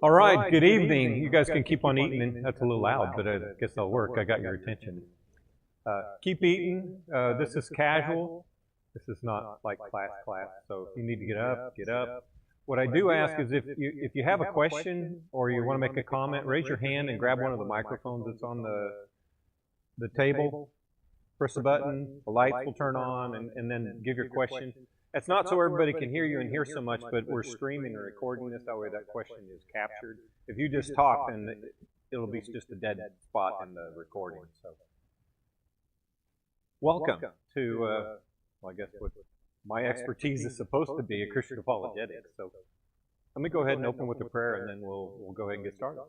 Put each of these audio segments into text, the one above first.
All right, good evening. You guys can keep on eating. That's a little loud, but I guess that'll work. I got your attention. Keep eating. This is casual. This is not like class. So if you need to get up, get up. What I do ask is if you have a question or you want to make a comment, raise your hand and grab one of the microphones that's on the table. Press a button, the lights will turn on, and then give your question. It's not so everybody can hear you and hear so much, but we're streaming or recording this, that way that question is captured. If you just talk, then it'll be just a dead spot in the recording. So, welcome to, well, I guess what my expertise is supposed to be, a Christian apologetics. So, let me go ahead and open with a prayer, and then we'll go ahead and get started.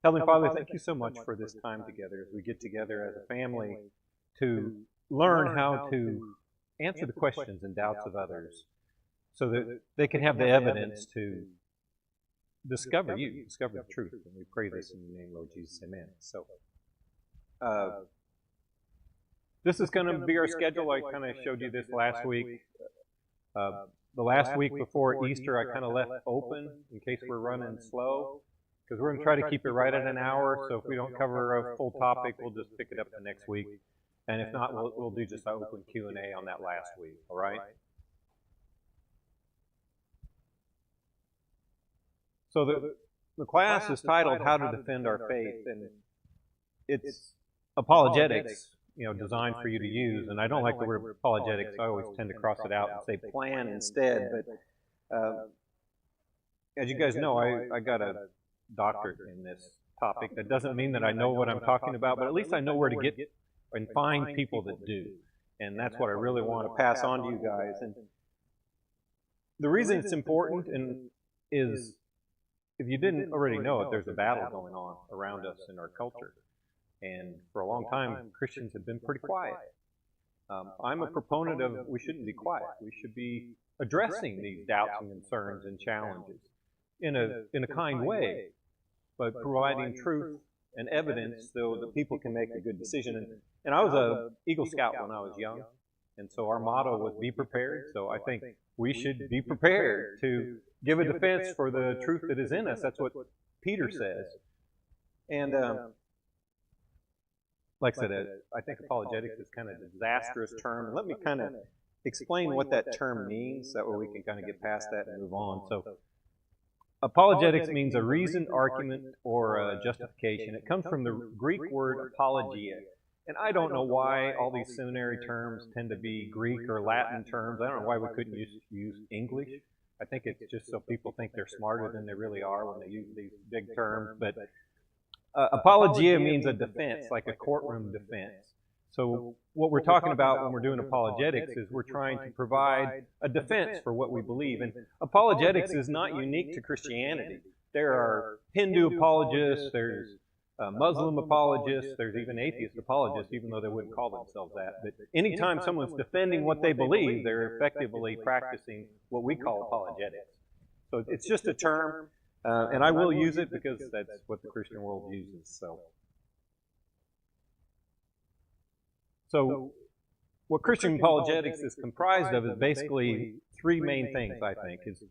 Heavenly Father, thank you so much for this time together as we get together as a family to learn how to answer the questions and doubts of others so that they can have the evidence to discover you, discover the truth. And we pray this in your name, Lord Jesus. Amen. So, this is going to be our schedule. I kind of showed you this last week. The last week before Easter, I kind of left open in case we're running slow, because we're going to try to keep it right at an hour. So if we don't cover a full topic, we'll just pick it up the next week. And if not, we'll do just an open Q&A on that last week, all right? So the class is titled How to Defend Our Faith, and it's apologetics, designed for you to use. And I don't like the word apologetics. I always tend to cross it out and say plan instead. But as you guys know, I got a doctorate in this topic. That doesn't mean that I know what I'm talking about, but at least I know where to get and find people that do. And that's what I really want to pass on to you guys. And the reason it's important is, if you didn't already know it, there's a battle going on around us in our culture. And for a long time, Christians have been pretty quiet. I'm a proponent of we shouldn't be quiet. We should be addressing these doubts and concerns and challenges in a kind way, but providing truth and evidence so that people can make a good decision. And I was an Eagle Scout when I was young, and so our motto was be prepared. So I think we should be prepared to give a defense for the truth that is in us. That's what Peter says. And like I said, I think apologetics is kind of a disastrous term. And let me kind of explain what that term means, that way we can kind of get past that and move on. So apologetics means a reasoned argument or a justification. It comes from the Greek word apologia. And I don't know why all these seminary terms tend to be Greek or Latin terms. I don't know why we couldn't use English. I think it's just so people think they're smarter than they really are when they use these big terms. But apologia means a defense, like a courtroom defense. So what we're talking about when we're doing apologetics is we're trying to provide a defense for what we believe. And apologetics is not unique to Christianity. There are Hindu apologists, there's Muslim apologists, there's even atheist apologists, even though they wouldn't call themselves that. But anytime someone's defending what they believe, they're effectively practicing what we call apologetics. So it's just a term, and I will use it because that's what the Christian world uses. So what Christian apologetics is comprised of is basically three main things, I think, is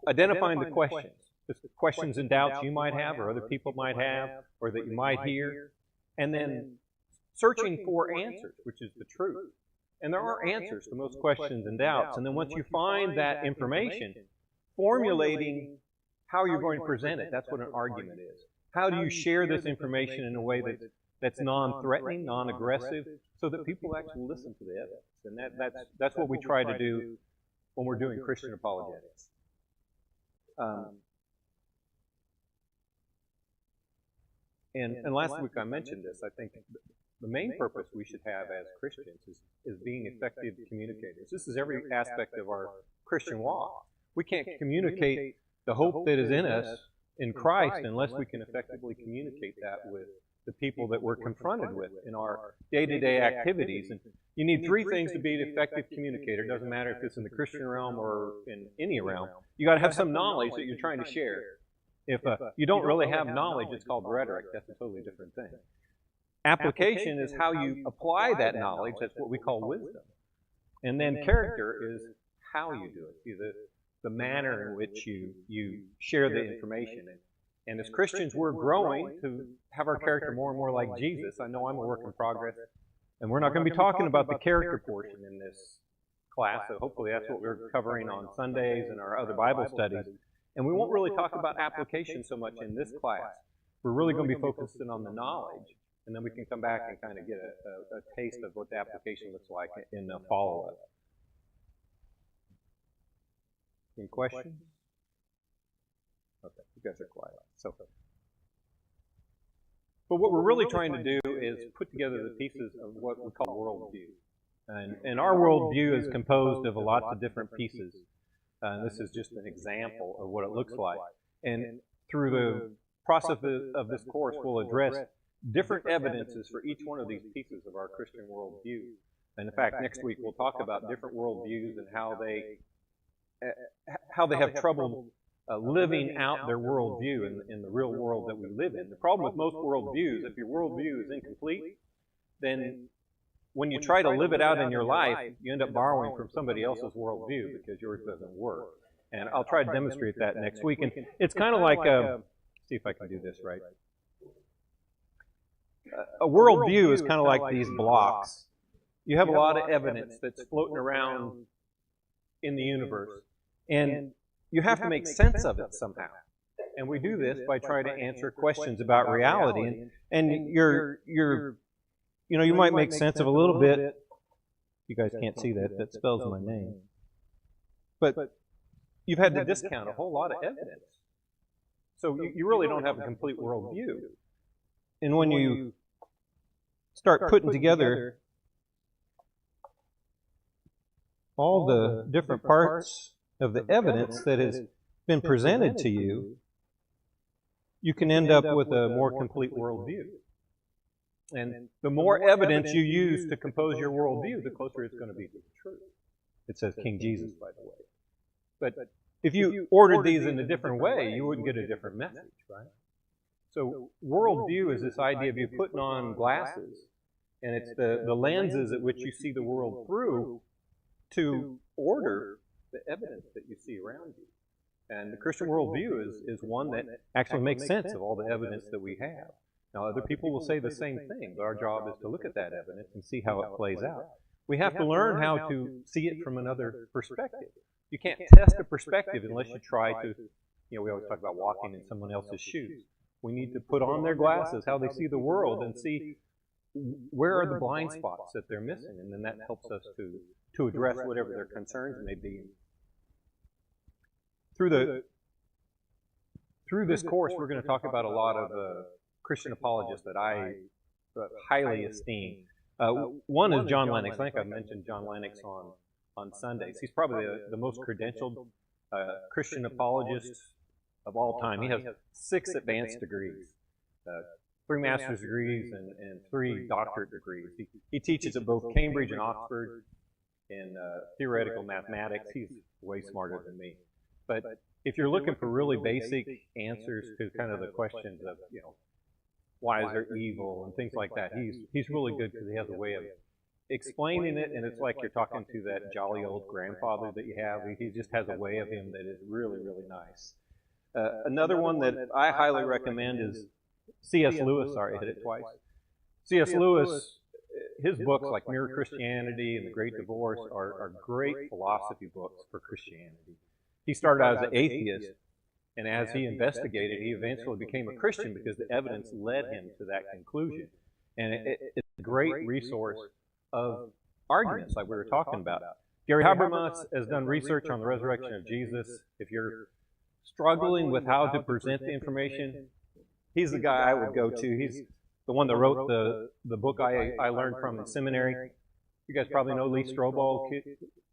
identifying the questions. The questions and doubts you might have or other people might have or that you might hear, and then searching for answers, which is the truth. And there are answers to most questions and doubts. And then once you find that information, formulating how you're going to present it. That's what an argument is. How do you share this information in a way that's non-threatening, non-aggressive, so that people actually listen to the evidence? And that's what we try to do when we're doing Christian apologetics. And last week I mentioned this. I think the main purpose we should have as Christians is being effective communicators. This is every aspect of our Christian walk. We can't communicate the hope that is in us in Christ unless we can effectively communicate that with the people that we're confronted with in our day-to-day activities. And you need three things to be an effective communicator. It doesn't matter if it's in the Christian realm or in any realm. You got to have some knowledge that you're trying to share. If you don't really have knowledge, it's called rhetoric. That's a totally different thing. Application is how you apply that knowledge. That's what we call wisdom. And then character is how you do it, the manner in which you share the information. And as Christians, we're growing to have our character more and more like Jesus. I know I'm a work in progress, and we're not going to be talking about the character portion in this class, so hopefully that's what we're covering on Sundays and our other Bible studies. And we won't really talk about application so much in this class. We're really going to be focusing on the knowledge, and then we can come back and kind of get a taste of what the application looks like in the follow-up. Any questions? Okay, you guys are quiet. But what we're really trying to do is put together the pieces of what we call worldview. And our worldview is composed of lots of different pieces. This is just an example of what it looks like. And through the process of this course, we'll address different evidences for each one of these pieces of our Christian worldview. And in fact, next week we'll talk about different worldviews and how they have trouble living out their worldview in the real world that we live in. The problem with most worldviews, if your worldview is incomplete, then when you try to live it out in your life, you end up borrowing from somebody else's worldview because yours doesn't work. And I'll try to demonstrate that next week. And it's kind of like, see if I can do this right. A worldview is kind of like these blocks. You have a lot of evidence that's floating around in the universe. And you have to make sense of it somehow. And we do this by trying to answer questions about reality. And you might make sense of a little bit. You guys can't see that. That spells my name. But you've had to discount a whole lot of evidence. So you really don't have a complete worldview. And when you start putting together all the different parts of the evidence that has been presented to you, you can end up with a more complete worldview. And the more evidence you use to compose your worldview, the closer it's going to be to the truth. It says King Jesus, by the way. But if you ordered these in a different way, you wouldn't get a different message, right? So worldview is this idea of you putting on glasses, and it's the lenses at which you see the world through to order the evidence that you see around you. And the Christian worldview is one that actually makes sense of all the evidence that we have. Now, other people will say the same thing, but our job is to look at that evidence and see how it plays out. We have to learn how to see it from another perspective. You can't test a perspective unless you try to, we always talk about walking in someone else's shoes. We need to put on their glasses, how they see the world, and see where are the blind spots that they're missing, and then that helps us to address whatever their concerns may be. Through this course, we're going to talk about a lot of Christian apologists that I highly esteem. One is John Lennox. I think I've mentioned John Lennox on Sundays. He's probably the most credentialed Christian apologist of all time. He has 6 advanced degrees, 3 master's degrees, and 3 doctorate degrees. He teaches at both Cambridge and Oxford in theoretical mathematics. He's way smarter than me. But if you're looking for really basic answers to kind of the questions of, why is there evil and things like that, he's really good because he has a way of explaining it, and it's like you're talking to that jolly old grandfather that you have. He just has a way of him that is really, really nice. Another one that I highly recommend is C.S. Lewis. Sorry, I hit it twice. C.S. Lewis, his books like Mere Christianity and The Great Divorce are great philosophy books for Christianity. He started out as an atheist, and as he investigated, he eventually became a Christian because the evidence led him to that conclusion. And it's a great resource of arguments like we were talking about. Gary Habermas has done research on the resurrection of Jesus. If you're struggling with how to present the information, he's the guy I would go to. He's the one that wrote the book I learned from in seminary. You guys probably know Lee Strobel,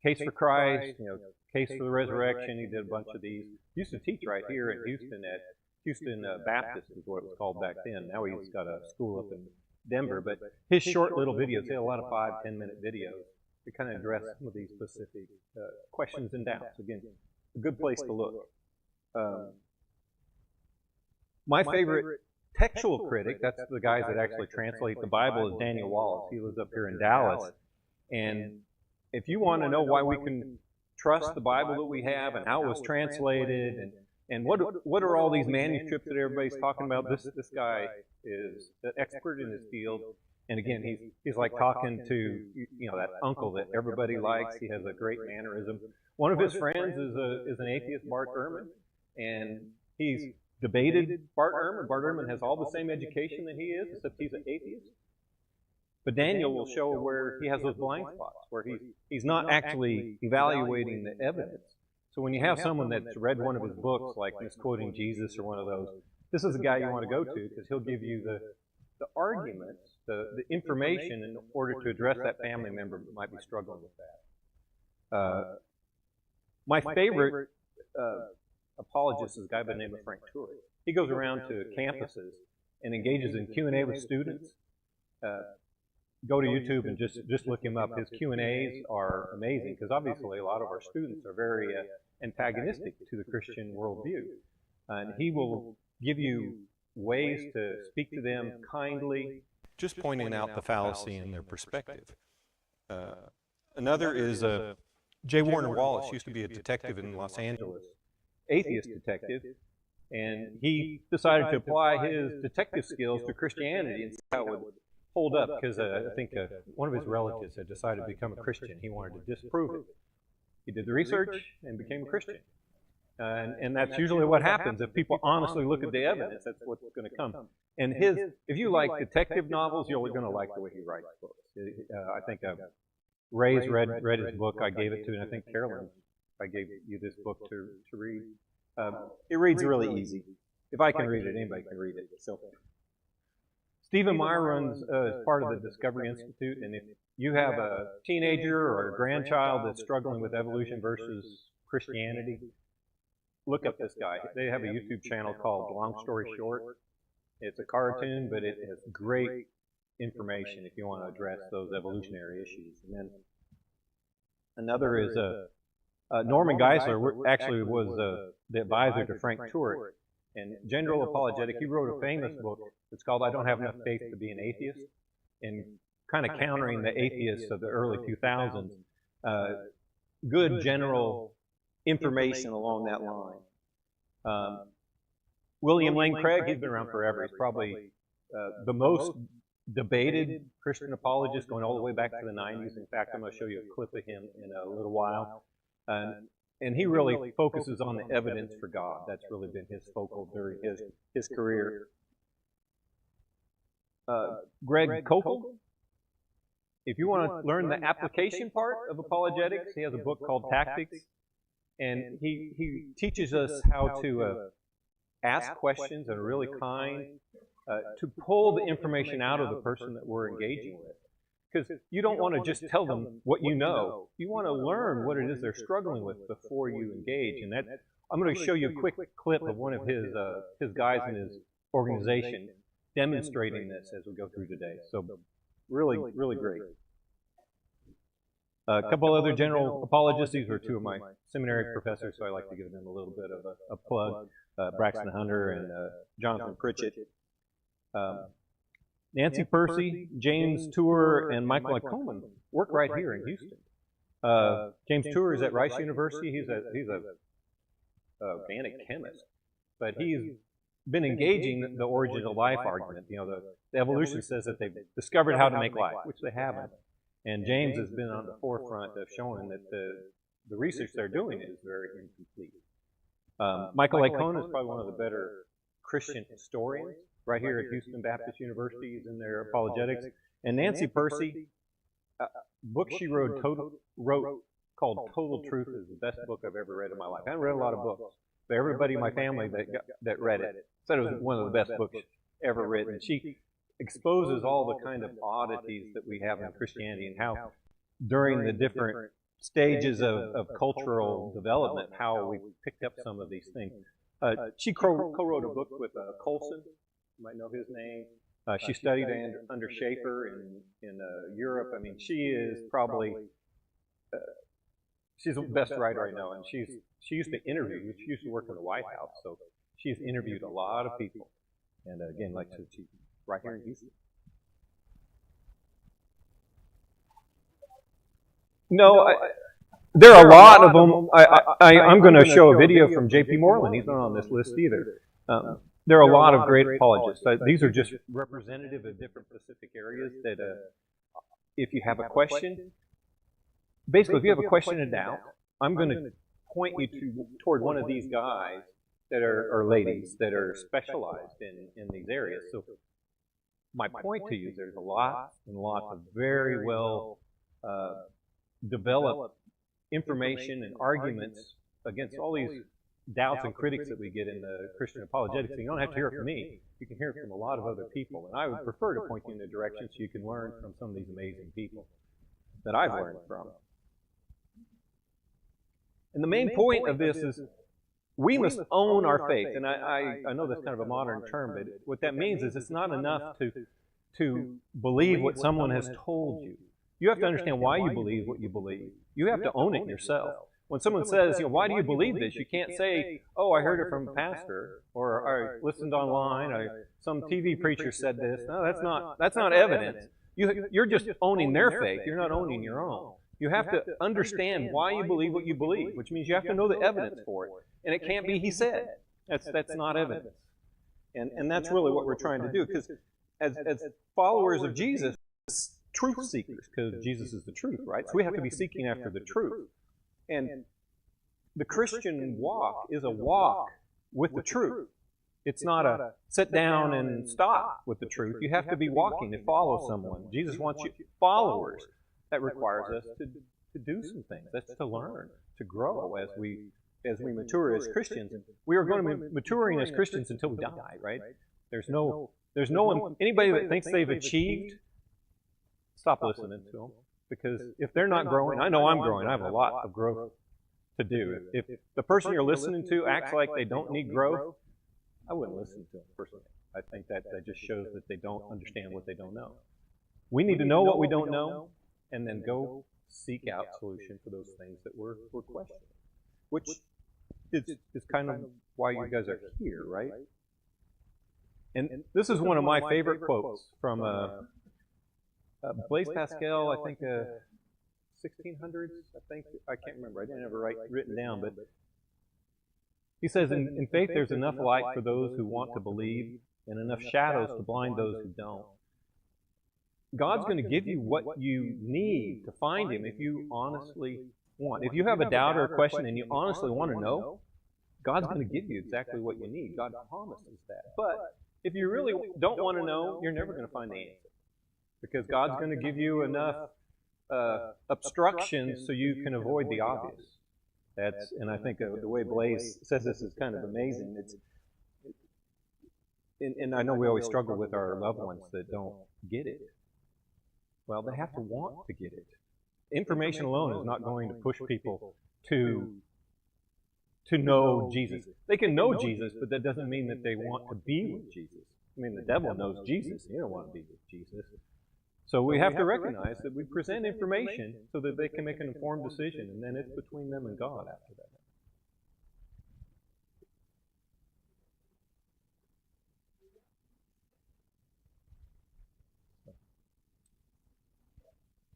Case for Christ, Case for the Resurrection. He did a bunch of these. He used to teach right here in Houston at Houston Baptist is what it was called back then. Now he's got a school up in Denver. But his short little videos, he had a lot of 5-10-minute videos to kind of address some of these specific questions and doubts. Again, a good place to look. My favorite textual critic, that's the guys that actually translate the Bible, is Daniel Wallace. He lives up here in Dallas. And if you want to know why we can trust the Bible that we have and how it was translated And what are all these manuscripts that everybody's talking about? This guy is an expert in his field. And again, he's like talking to, that uncle that everybody likes. He has a great mannerism. One of his friends is an atheist, Bart Ehrman, and he's debated Bart Ehrman. Bart Ehrman has all the same education that he is, except he's an atheist. But Daniel will show where he has those blind spots, where he's not actually evaluating the evidence. So when you have someone that's read one of his books, like misquoting Jesus or one of those, this is the guy you want to go to, because he'll give you the arguments, the information in order to address that family member that might be struggling with that. My favorite apologist is a guy by the name of Frank Turek. He goes around to campuses and engages in Q&A with students. Go to YouTube and just look him up. His Q&As are amazing, because obviously a lot of our students are very antagonistic to the Christian worldview. And he will give you ways to speak to them kindly, just pointing out the fallacy in their perspective. Another is J. Warner Wallace used to be a detective in Los Angeles, atheist detective, and he decided to apply his detective skills to Christianity and see how it would hold up, because I think one of his relatives had decided to become a Christian. He wanted to disprove it. He did the research and became a Christian. And that's usually what happens. If people honestly look at the evidence, that's what's going to come. And if you like detective novels, you're going to like the way he writes books. I think Ray's read his book. I gave it to, and I think Carolyn, I gave you this book to read. It reads really easy. If I can read it, anybody can read it. So Stephen Meyer runs as part of the Discovery Institute, and if you have a teenager or a grandchild that's struggling with evolution versus Christianity, look up this guy. They have a YouTube channel called Long Story Short. It's a cartoon, but it has great information if you want to address those evolutionary issues. And then another is Norman Geisler actually was the advisor to Frank Turek. And General Apologetic, he wrote a famous book. It's called I Don't Have Enough Faith to Be an Atheist, and kind of countering the atheists of the early 2000s. Good general information along that line. William Lane Craig, he's been around forever. He's probably the most debated Christian apologist going all the way back to the 90s. In fact, I'm going to show you a clip of him in a little while. And he really focuses on the evidence for God. That's really been his focal during his career. Greg Koppel, if you want to learn the application part of apologetics, he has a book called Tactics. And he teaches us how to ask questions that are really kind, to pull the information out of the person that we're engaging with. Because you don't want to just tell them what you know. You want to learn what it is they're struggling with before you engage. And I'm going to show you a quick clip of one of his guys in his organization demonstrating this as we go through today. So really, really great. A couple other general apologists. These were two of my seminary professors, so I like to give them a little bit of a plug. Braxton Hunter and Jonathan Pritchett. Nancy Percy, James Tour, and Michael Icoman work right here in Houston. James Tour is at Rice University. He's a organic chemist, but he's been engaging the origin of life argument. The evolution says that they've discovered how to make life, which they haven't. And James has been on the forefront of showing that the research they're doing is very incomplete. Michael Icoman is probably one of the better Christian historians right here at Houston Baptist University. He's in their apologetics. And Nancy Percy, a book she wrote called Total Truth is the best book I've ever read in my life. I haven't read a lot of books, but everybody in my family that read it said it was one of the best books ever written. She exposes all the kind of oddities that we have in Christianity and how during the different stages of cultural development, how we picked up some of these things. She co-wrote a book with Colson. You might know his name. She studied under Schaeffer in Europe. I mean, she is probably, she's the best writer I know, and she used to interview. She used to work in the White House, so she's interviewed a lot of people. And again, like she's right here in Houston. No, there are a lot of them. I'm going to show a video from J.P. Moreland. He's not on this list either. There are a lot of great apologists. These are just representative of different specific areas that if you have a question, basically if you have a question and doubt, I'm going to point you toward one of these guys that are, or ladies that are specialized in these areas. So my point to you is there's a lot and lots of very well developed information and arguments against all these doubts and critics that we get in the Christian apologetics. And you don't have to hear it from me. You can hear it from a lot of other people. And I would prefer to point you in the direction so you can learn from some of these amazing people that I've learned from. And the main point of this is we must own our faith. And I know that's kind of a modern term, but what that means is it's not enough to believe what someone has told you. You have to understand why you believe what you believe. You have to own it yourself. When someone says, why do you believe this? You can't say, oh, I heard it from a pastor, or I listened online, or some TV preacher said this. No, that's not evidence. You're just owning their faith. You're not owning your own. You have to understand why you believe what you believe, which means you have to know the evidence for it. And it can't be he said. That's not evidence. And that's really what we're trying to do. Because as followers of Jesus, truth seekers, because Jesus is the truth, right? So we have to be seeking after the truth. And the Christian walk is a walk with the truth. It's not a sit down and stop with the truth. You have to be walking to follow someone. Jesus wants you followers. That requires us to do some things. That's to learn, to grow as we mature as Christians. We are going to be maturing as Christians until we die, right? There's no one, anybody that thinks they've achieved, stop listening to them. Because if they're not growing, I know I'm growing. I have a lot of growth to do. If the person you're listening to acts like they don't need growth, I wouldn't listen to them personally. I think that just shows that they don't understand what they don't know. We need to know what we don't know and then go seek out solution for those things that we're questioning, which is kind of why you guys are here, right? And this is one of my favorite quotes from Blaise Pascal, I think 1600s, I can't remember. I didn't have it written down, but he says, in faith there's enough light for those who want to believe and enough shadows to blind those who don't. God's going to give you what you need to find Him if you honestly want. If you have a doubt or a question and you honestly want to know, God's going to give you exactly what you need. God promises that. But if you really don't want to know, you're never going to find the answer. Because God's going to give you enough obstructions so you can avoid the obvious. And I think the way Blaise says this is kind of amazing. And I know we always struggle with our loved ones that don't get it. Well, they have to want to get it. Information alone is not going to push people to know Jesus. They can know Jesus, but that doesn't mean that they want to be with Jesus. I mean, the devil knows Jesus. He don't want to be with Jesus. So we have to recognize that we present information so that they can make an informed decision, and then it's between them and God after that.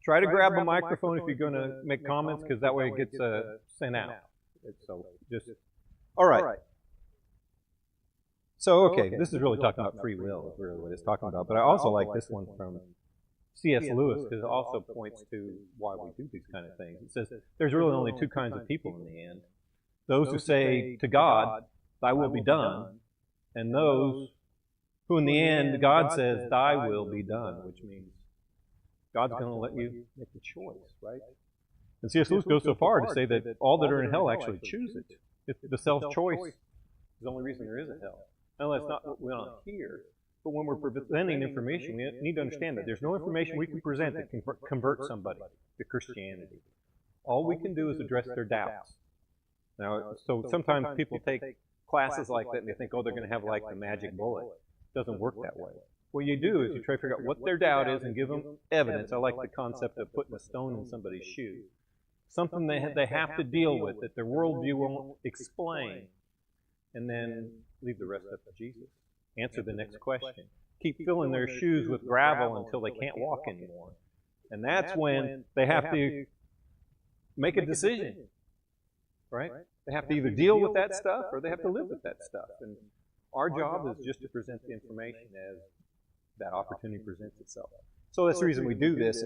Try to grab a microphone if you're going to make comments, because that way it gets sent out. So just, all right. So, okay, this is really talking about free will, is really what it's talking about. But I also like this one from C.S. Lewis, because it also points to why we do these kind of things. It says, there's really only two kinds of people in the end. Those who say to God, thy will be done, and those who in the end God says, thy will be done, which means God's going to let you make the choice, right? And C.S. Lewis goes so far to say that all that are in hell actually choose it. If the self-choice is the only reason there is a hell. Now, that's not what we want to hear. But when we're presenting information, we need to understand that there's no information we can present that can convert somebody to Christianity. All we can do is address their doubts. Now, so sometimes people take classes like that and they think, oh, they're going to have like the magic bullet. It doesn't work that way. What you do is you try to figure out what their doubt is and give them evidence. I like the concept of putting a stone in somebody's shoe. Something they have to deal with that their worldview won't explain. And then leave the rest up to Jesus. Answer the next question. Keep filling their shoes with gravel until they can't walk anymore. And that's when they have to make a decision, right? They have to either deal with that stuff or they have to live with that stuff. And our job is just to present the information as that opportunity presents itself. So that's the reason we do this.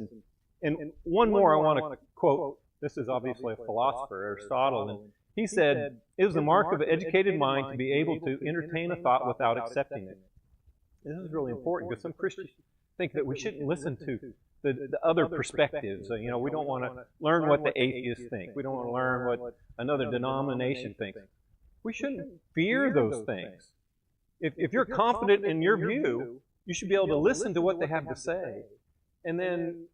And one more I want to quote. This is obviously a philosopher, Aristotle, and he said, "It is the mark of an educated mind to be able to entertain a thought without accepting it." This is really important because some Christians think that we shouldn't listen to the other perspectives. You know, we don't want to learn what the atheists think. We don't want to learn what another denomination thinks. We shouldn't fear those things. If you're confident in your view, you should be able to listen to what they have to say and then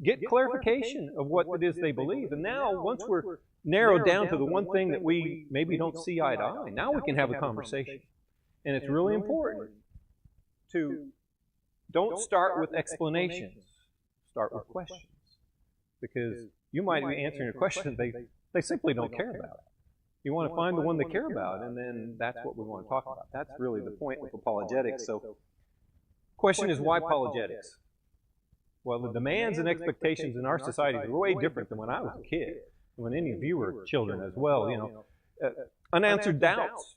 get clarification of what it is they believe. And now, once we're narrowed down to the one thing that we maybe don't see eye to eye, now we can have a conversation. And it's really important to don't start with explanations. Start with questions. Because you might be answering a question they simply don't care about. You want to find the one they care about, and then that's what we want to talk about. That's really the point with apologetics. So, question is, why apologetics? Well, the demands and expectations in our society are way different than when I was a kid, when any of you were children as well. You know, unanswered doubts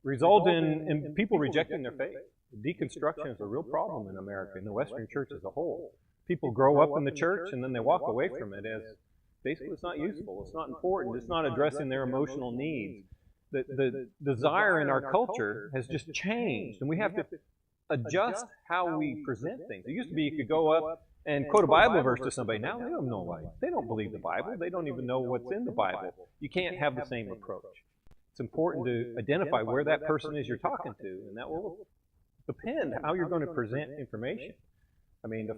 result in people rejecting their faith. Deconstruction is a real problem in America, in the Western church as a whole. People grow up in the church and then they walk away from it as basically it's not useful, it's not important, it's not addressing their emotional needs. The desire in our culture has just changed, and we have to adjust how we present things. It used to be you could go up and quote a Bible verse to somebody. Now they don't know why. They don't believe the Bible. They don't even know what's in the Bible. You can't have the same approach. It's important to identify where that person is you're talking to, and that will depend how you're going to present information. I mean,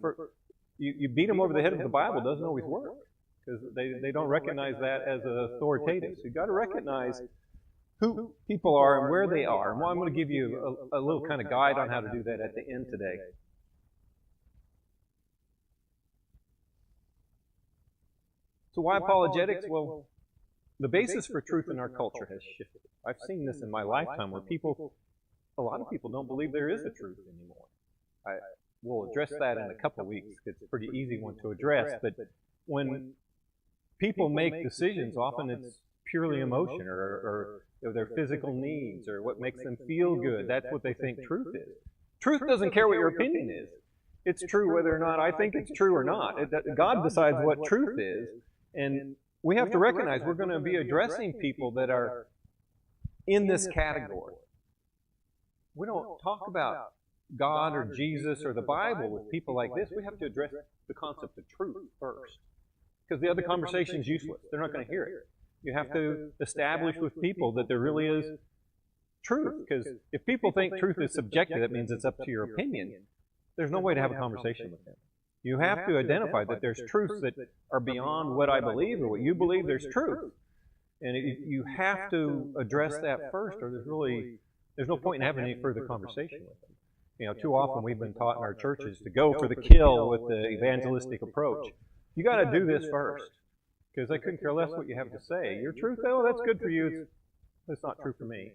you beat them over the head with the Bible doesn't always work because they don't recognize that as authoritative. So you've got to recognize who people are and where they are. And well, I'm going to give you a little kind of guide on how to do that at the end today. So why apologetics? Well, the basis for truth in our culture has shifted. I've seen this in my lifetime where a lot of people don't believe there is a truth anymore. We'll address that in a couple of weeks. It's a pretty easy one to address. But when people make decisions, often it's purely emotion or their physical needs or what makes them feel good. That's what they think truth is. Truth doesn't care what your opinion is. It's true whether or not I think it's true or not. God decides what truth is. And we have to recognize we're going to be addressing people that are in this category. We don't talk about God or Jesus or the Bible with people like this. We have to address the concept of truth first. Because the other conversation is useless. They're not going to hear it. You have to establish with people that there really is truth. Because if people think truth is subjective, that means it's up to your opinion. There's no way to have a conversation with them. You have to identify that there's truths that are beyond what I believe or what you believe. There's truth. And you have to address that first, or there's no point in having any further conversation with them. You know, too often we've been taught in our churches to go for the kill with the evangelistic approach. You got to do this first, because they couldn't care less what you have to say. Your truth, oh, that's good for you. That's not true for me.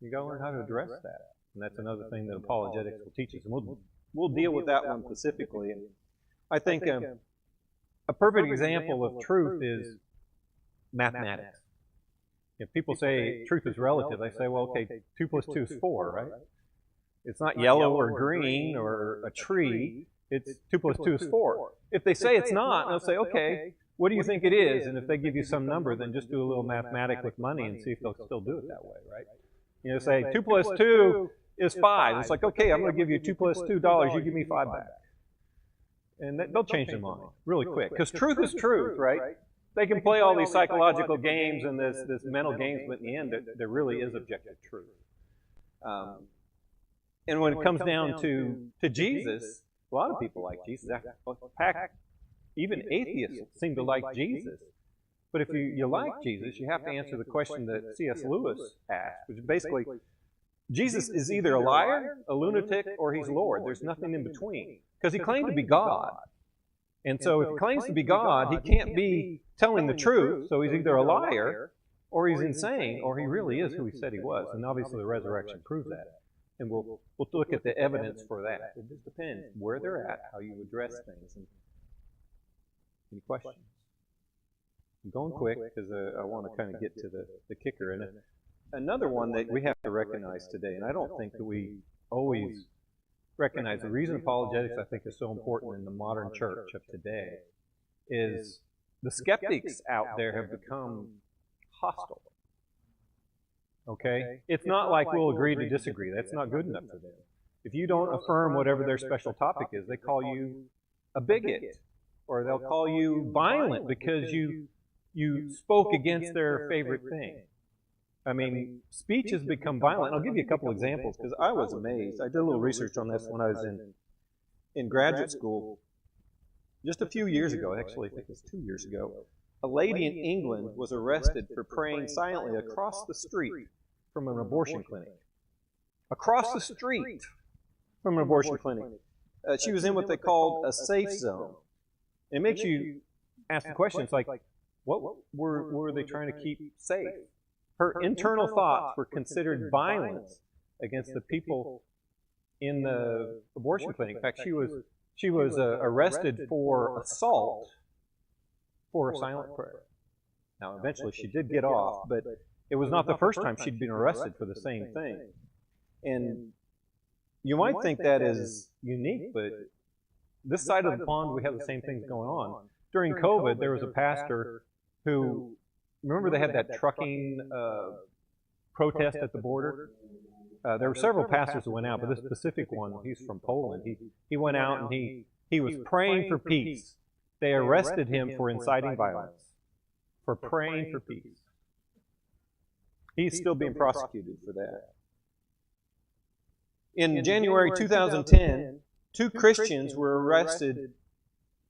You got to learn how to address that, and that's another thing that apologetics will teach us. And we'll deal with that one specifically. And I think a perfect example of truth is mathematics. If people say truth is relative, they say, well, okay, 2 plus 2 is 4, right? It's not yellow or green or a tree. It's 2 plus 2 is 4. If they say it's not, they'll say, okay, what do you think it is? And if they give you some number, then just do a little mathematics with money and see if they'll still do it that way, right? You know, say 2 plus 2 is 5. It's like, okay, I'm going to give you 2 plus $2. You give me 5 back. And they'll change their mind really quick. Because truth is truth, right? They can play all these psychological games and this mental games, but in the end, there really is objective truth. And when it comes down to Jesus, a lot of people like Jesus. In fact, even atheists seem to like Jesus. But if you like Jesus, you have to answer the question that C.S. Lewis asked, which is basically, Jesus is either a liar, a lunatic, or he's Lord. There's nothing in between. Because he claimed to be God. And so if he claims to be God, he can't be telling the truth. So he's either a liar, or he's insane, or he really is who he said he was. And obviously the resurrection proves that. And we'll look at the evidence for that. It just depends where they're at, how you address things. And any questions? I'm going quick because I want to kind of get to the kicker. And another one that we have to recognize today, and I don't think that we always recognize, the reason apologetics I think is so important in the modern church of today is the skeptics out there have become hostile. Okay? It's not like we'll agree to disagree. That's not good enough for them. If you don't affirm whatever their special topic is, they call you a bigot, or they'll call you violent because you spoke against their favorite thing. I mean, speech has become violent. I'll give you a couple examples because I was amazed. I did a little research on this when I was in graduate school just a few years ago. Actually, I think it was 2 years ago. A lady in England was arrested for praying silently across the street from an abortion clinic. Across the street from an abortion clinic. She was in what they called a safe zone. It makes you ask the question, it's like, what were they trying to keep safe? Her internal thoughts were considered violence against the people in the abortion clinic. In fact, she was arrested for assault for a silent prayer. Now, eventually she did get off, but it was not the first time she'd been arrested for the same thing. And you might think that is unique, but this side of the pond, we have the same things going on. During COVID, there was a pastor who, remember they had that trucking protest at the border? There were several pastors who went out, but this specific one, he's from Poland. He went out and he was praying for peace. They arrested him for inciting violence, for praying for peace. He's still being prosecuted for that. In January 2010, 2 Christians were arrested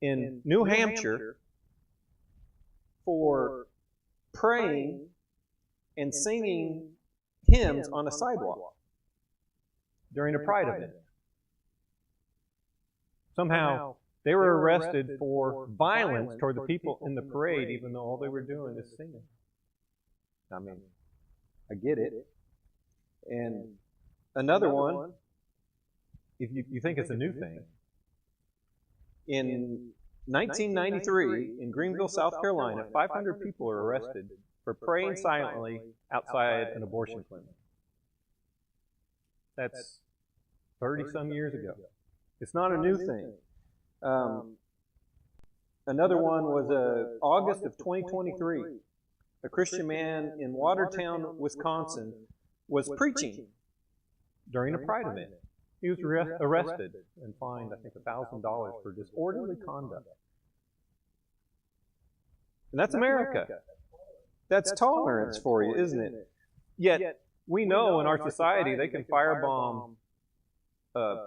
in New Hampshire for praying and singing hymns on a sidewalk during a pride event. Somehow, they were arrested for violence toward the people in the parade, even though all they were doing is singing. I mean, I get it. And another one, if you think it's a new thing, in 1993, in Greenville, South Carolina, 500 people were arrested for praying silently outside an abortion clinic. That's 30-some years ago. It's not a new thing. Another one was August of 2023. A Christian man in Watertown, Wisconsin, was preaching during a pride event. He was arrested and fined, I think, $1,000 for disorderly conduct. And that's America. That's tolerance for you, isn't it? Yet, we know in our society they can firebomb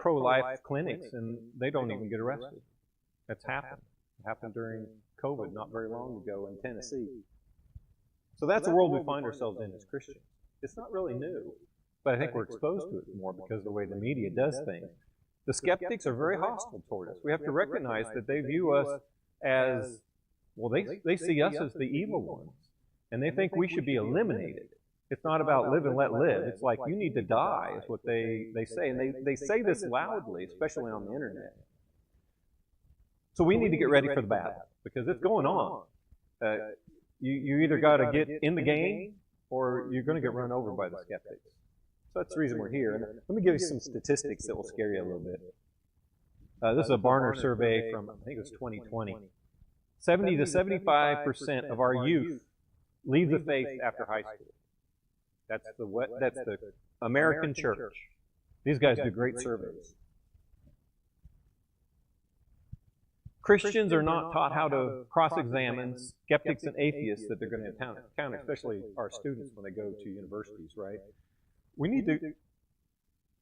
pro-life clinics and they don't even get arrested. That's happened. It happened during COVID not very long ago in Tennessee. So that's the world we find ourselves in as Christians. It's not really new, but I think we're exposed to it more because of the way the media does things. The skeptics are very hostile toward us. We have to recognize that they view us as, well, they see us as the evil ones, and they think we should be eliminated. It's not about live and let live. It's like you need to die is what they say, and they say this loudly, especially on the internet. So we need to get ready for the battle because it's going on. You either got to get in the game or you're going to get run over by the skeptics. So that's the reason we're here. And let me give you some statistics that will scare you a little bit. This is a Barner survey from, I think it was 2020. 70 to 75% of our youth leave the faith after high school. That's the American church. These guys do great surveys. Christians are not taught how to cross-examine skeptics and atheists that they're going to encounter, especially our students when they go to universities, right? We need to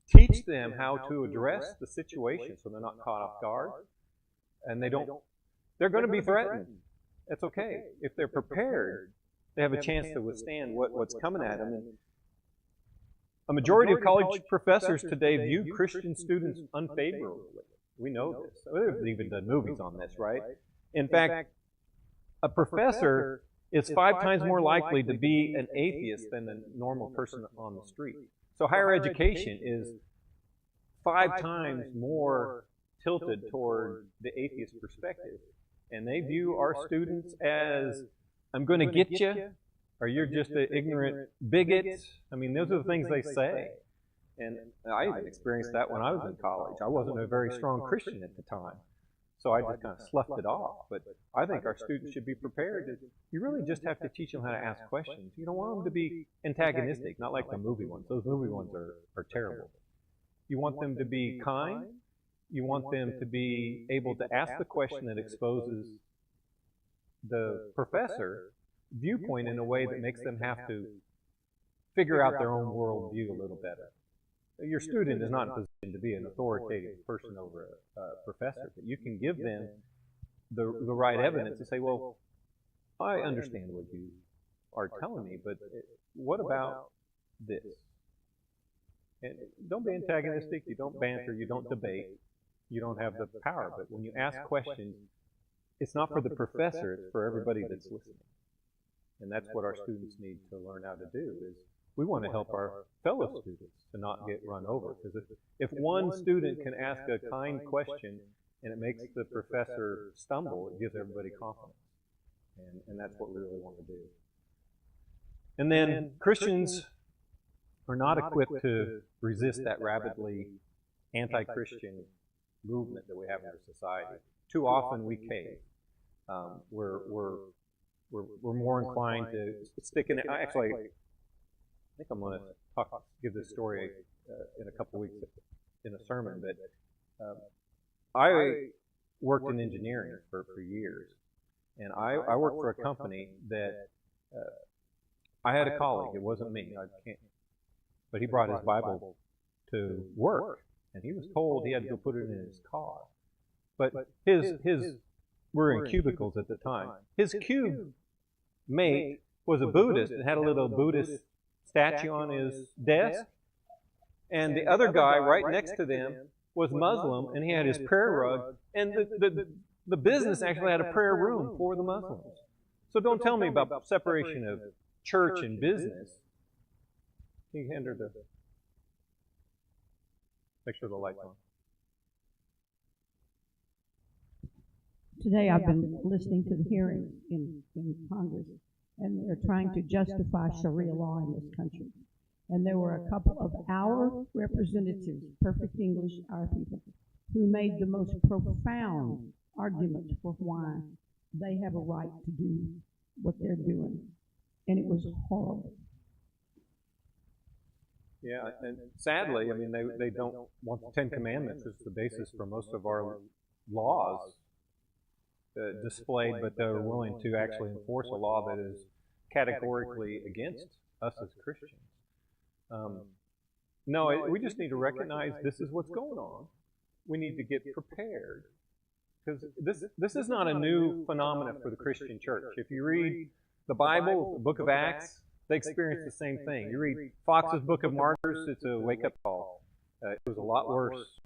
teach them how to address the situation so they're not caught off guard and they're going to be threatened. That's okay. If they're prepared, they have a chance to withstand what's coming at them. And a majority of college professors today view Christian students unfavorably. We know this. We've even done movies on this, right? In fact, a professor is 5 times more likely to be an atheist than a normal person on the street. So higher education is 5 times more tilted toward the atheist perspective. And they view our students as I'm going to get you, or you're just an ignorant bigot. I mean, those are the things they say. And I even experienced that when I was in college. I wasn't a very strong Christian at the time, so I just kind of sloughed it off. But I think our students should be prepared. You really just have to teach them how to ask questions. You don't want them to be antagonistic, not like the movie ones. Those movie ones are terrible. You want them to be kind. You want them to be able to ask the question that exposes the professor viewpoint in a way that makes them have to figure out their own worldview a little better. Your student is not in a position to be an authoritative person over a professor, but you can give them the right evidence and say, well, I understand what you are telling me, but what about this? And don't be antagonistic, you don't banter, you don't debate, you don't have the power, but when you ask questions, it's not for the professor, it's for everybody that's listening. And that's what our students need to learn how to do, is we want to help our fellow students to not get run over. Because if one student can ask a kind question and it makes the professor stumble, it gives everybody confidence. And that's what we really want to do. And then Christians are not equipped to resist that rabidly anti-Christian movement that we have in our society. Too often we cave. We're more inclined to stick in it. Actually, I think I'm going to give this story in a couple weeks in a sermon, but I worked in engineering for years, and I worked for a company that I had a colleague. It wasn't me. But he brought his Bible to work, and he was told he had to go put it in his car. But we're in cubicles at the time. His cube mate was a Buddhist and had a little Buddhist statue on his desk, and the other guy right next to them was Muslim, and he had his prayer rug, and the business actually had a prayer room for the Muslims. So don't tell me about separation of church and business. Can you enter make sure the light's on. Today I've been listening to the hearings in Congress, and they're trying to justify Sharia law in this country. And there were a couple of our representatives, perfect English, our people, who made the most profound argument for why they have a right to do what they're doing. And it was horrible. Yeah, and sadly, I mean, they don't want the Ten Commandments as the basis for most of our laws displayed, but they're willing to actually enforce a law that is categorically against us as Christians. No, we just need to recognize this is what's going on. We need to get prepared, because this is not a new phenomenon for the Christian church. If you read the Bible, the book of Acts, they experience the same thing. You read Fox's Book of Martyrs, it's a wake-up call. It was a lot worse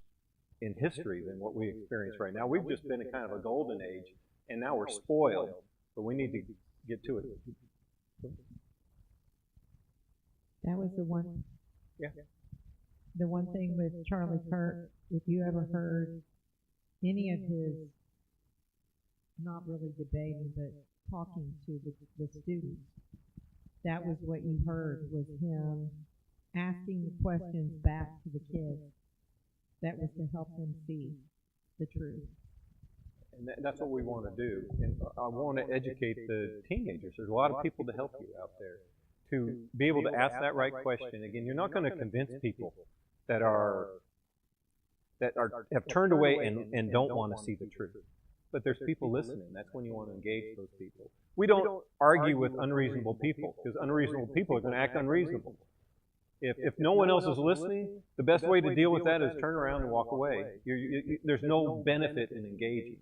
in history than what we experience right now. We've just been in kind of a golden age, and now we're spoiled, but we need to get to it. That was the one. Yeah. The one thing with Charlie Kirk, if you ever heard any of his, not really debating, but talking to the students, that was what you heard, was him asking the questions back to the kids. That was to help them see the truth. And that's what we want to do. And I want to educate the teenagers. There's a lot of people to help you out there to be able to ask that right question. Again, you're not going to convince people that have turned away and don't want to see the truth. But there's people listening. That's when you want to engage those people. We don't argue with unreasonable people, because unreasonable people are going to act unreasonable. If no one else is listening, the best way to deal with that is turn around and walk away. There's no benefit in engaging.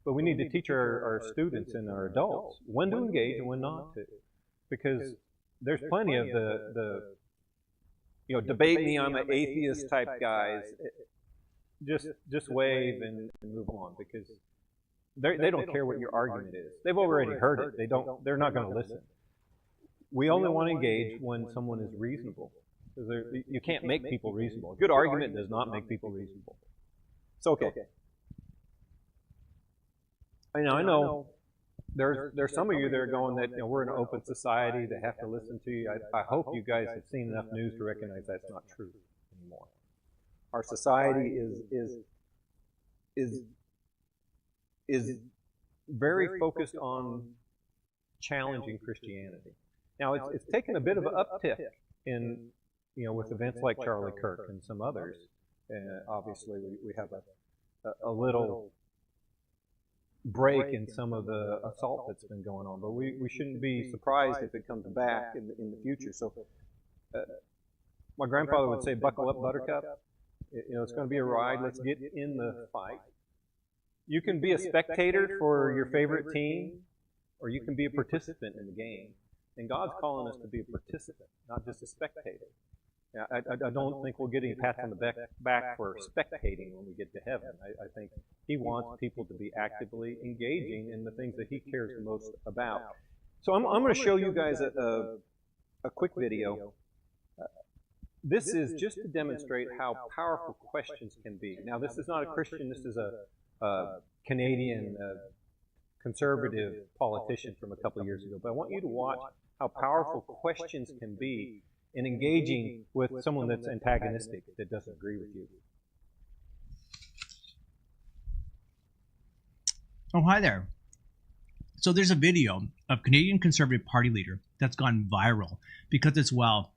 But we need to teach our students and our adults when to engage and when not to. Because there's plenty of the debate me, I'm an atheist type guys. Just wave and move on, because they don't care what your argument is. They've already heard it. They're not going to listen. We only want to engage when someone is reasonable. Because you can't make people reasonable. A good argument does not make people reasonable. It's okay. I know there's some of you that are going that, you know, we're in an open society, they have to listen to you. I hope you guys have seen enough news to recognize that's not true anymore. Our society is very focused on challenging Christianity. Now, it's taken a bit of an uptick in, you know, with events like Charlie Kirk and some others. Obviously, we have a little break in some of the assault that's been going on, but we shouldn't be surprised if it comes back in the future. So, my grandfather would say, "Buckle up, Buttercup." You know, it's going to be a ride. Let's get in the fight. You can be a spectator for your favorite team, or you can be a participant in the game. And God's calling us to be a participant, not just a spectator. Now, I don't think we'll get any pats on the back for spectating when we get to heaven. I think He wants people to be actively engaging in the things that He cares the most about. So I'm going to show you guys a quick video. This is just to demonstrate how powerful questions can be. Now, this is not a Christian. This is a Canadian conservative politician from a couple of years ago. But I want you to watch how powerful questions can be in engaging with someone that's antagonistic, that doesn't agree with you. Oh, hi there. So there's a video of Canadian Conservative Party leader that's gone viral because it's, well,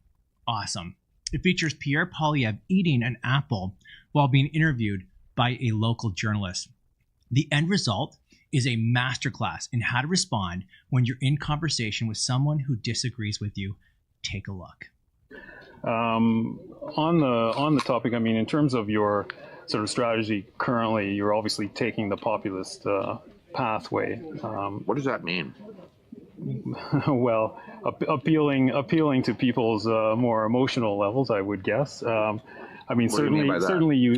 awesome. It features Pierre Poilievre eating an apple while being interviewed by a local journalist. The end result is a masterclass in how to respond when you're in conversation with someone who disagrees with you. Take a look. On the topic, I mean, in terms of your sort of strategy currently, you're obviously taking the populist pathway. What does that mean? Well, appealing to people's more emotional levels, I would guess. I mean, certainly you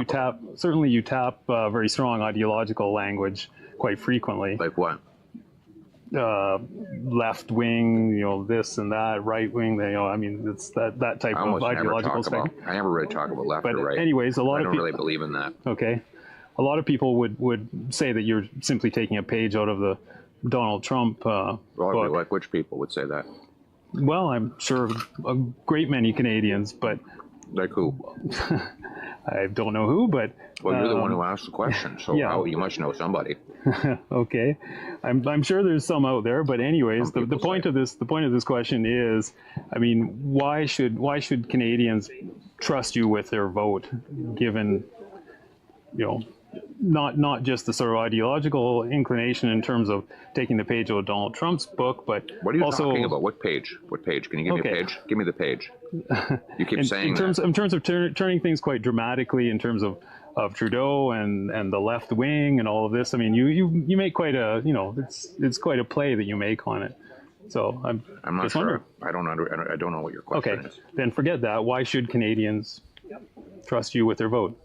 tap very strong ideological language quite frequently. Like what? Left wing, you know, this and that, right wing, you know, I mean, it's that type of ideological spectrum. I never really talk about left or right. Anyways, I don't really believe in that. Okay. A lot of people would say that you're simply taking a page out of the Donald Trump book. Like which people would say that? Well, I'm sure a great many Canadians, but... Like who? I don't know who, but... Well, you're the one who asked the question, so yeah. You must know somebody. Okay, I'm sure there's some out there, but anyways, the point of this question is, I mean, why should Canadians trust you with their vote, given, you know, not just the sort of ideological inclination in terms of taking the page out of Donald Trump's book, but what are you also talking about? What page? What page? Can you give me a page? Give me the page. You keep saying in terms of turning things quite dramatically in terms of Trudeau and the left wing and all of this. I mean, you make quite a, you know, it's quite a play that you make on it. So I'm not sure. I don't know what your question is. Okay, then forget that. Why should Canadians trust you with their vote?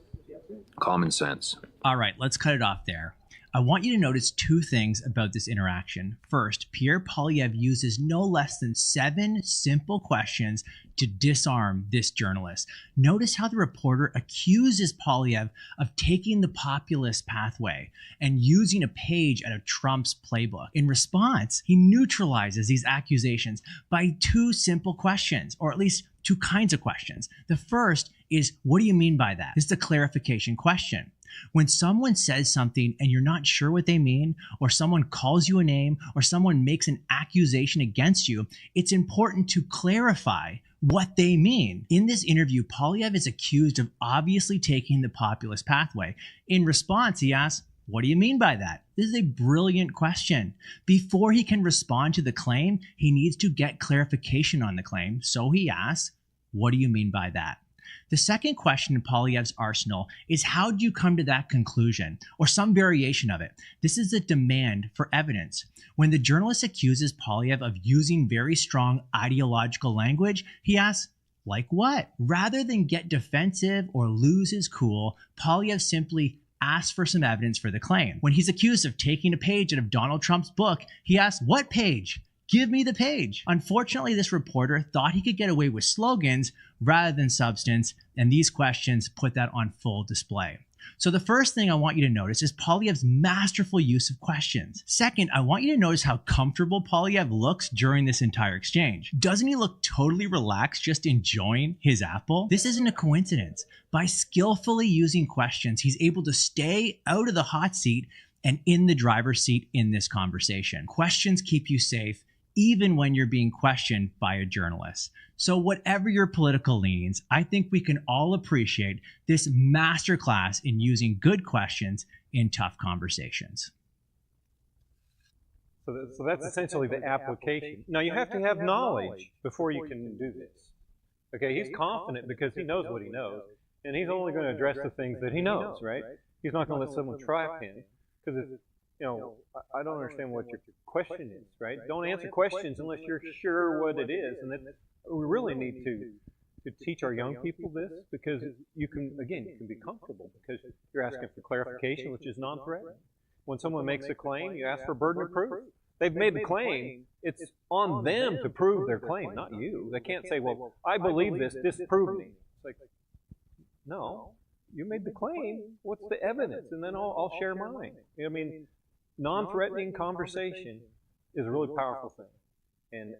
Common sense. All right, let's cut it off there. I want you to notice two things about this interaction. First, Pierre Poilievre uses no less than 7 simple questions to disarm this journalist. Notice how the reporter accuses Poilievre of taking the populist pathway and using a page out of Trump's playbook. In response, he neutralizes these accusations by 2 simple questions, or at least 2 kinds of questions. The first is, what do you mean by that? This is a clarification question. When someone says something and you're not sure what they mean, or someone calls you a name, or someone makes an accusation against you, it's important to clarify what they mean. In this interview, Poilievre is accused of obviously taking the populist pathway. In response, he asks, what do you mean by that? This is a brilliant question. Before he can respond to the claim, he needs to get clarification on the claim. So he asks, what do you mean by that? The second question in Poilievre's arsenal is, how do you come to that conclusion, or some variation of it? This is a demand for evidence. When the journalist accuses Poilievre of using very strong ideological language, he asks, like what? Rather than get defensive or lose his cool, Poilievre simply asks for some evidence for the claim. When he's accused of taking a page out of Donald Trump's book, he asks, what page? Give me the page. Unfortunately, this reporter thought he could get away with slogans rather than substance, and these questions put that on full display. So the first thing I want you to notice is Poilievre's masterful use of questions. Second, I want you to notice how comfortable Poilievre looks during this entire exchange. Doesn't he look totally relaxed, just enjoying his apple? This isn't a coincidence. By skillfully using questions, he's able to stay out of the hot seat and in the driver's seat in this conversation. Questions keep you safe, even when you're being questioned by a journalist. So whatever your political leanings, I think we can all appreciate this masterclass in using good questions in tough conversations. So that's essentially the application. Now, you have to have knowledge before you can do this. Okay, he's confident because he knows what he knows, and he's only going to address the things that he knows, right? He's not going to let someone trap him, because I don't understand what your question is, right? Don't answer questions unless you're sure what it is, and that we really need to teach our young people this, because you can be comfortable because you're asking for clarification, which is non-threatening. When someone makes a claim, you ask for burden of proof. They've made the claim. It's on them to prove their claim, not you. They can't say, well, I believe this, disprove me. It's like, no, you made the claim. What's the evidence? And then I'll share mine. I mean, non-threatening conversation is a really powerful thing.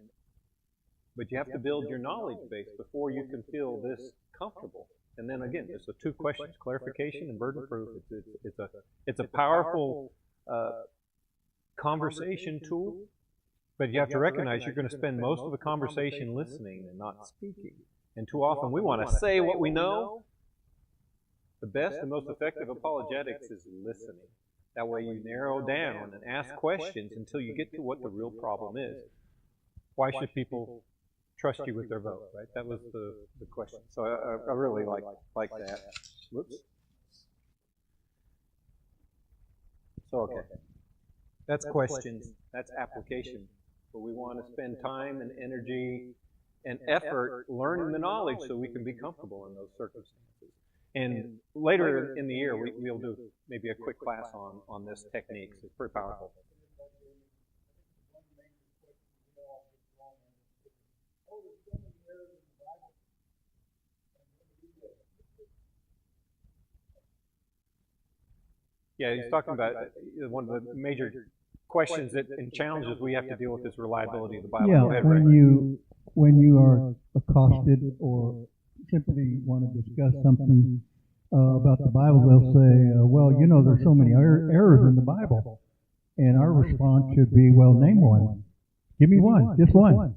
But you have to build your knowledge base before you can feel this comfortable. And then again, it's the two questions, clarification and burden of proof. It's a powerful conversation tool, but you have to recognize you're going to spend most of the conversation listening and not speaking. And too often we want to say what we know. The best and most effective apologetics is listening. That way you narrow down and ask questions until you get to what the real problem is. Why should people trust you with their vote, right? That was the question. So I really like that. Whoops. So, okay. That's questions. That's application. But we want to spend time and energy and effort learning the knowledge so we can be comfortable in those circumstances. And later in the year, we'll do maybe a quick class on this technique. It's pretty powerful. Yeah, he's talking about one of the major questions and challenges we have to deal with is reliability of the Bible. Yeah, when you are accosted or simply want to discuss something about the Bible, they'll say, well, you know, there's so many errors in the Bible. And our response should be, well, name one. Give me one, just one.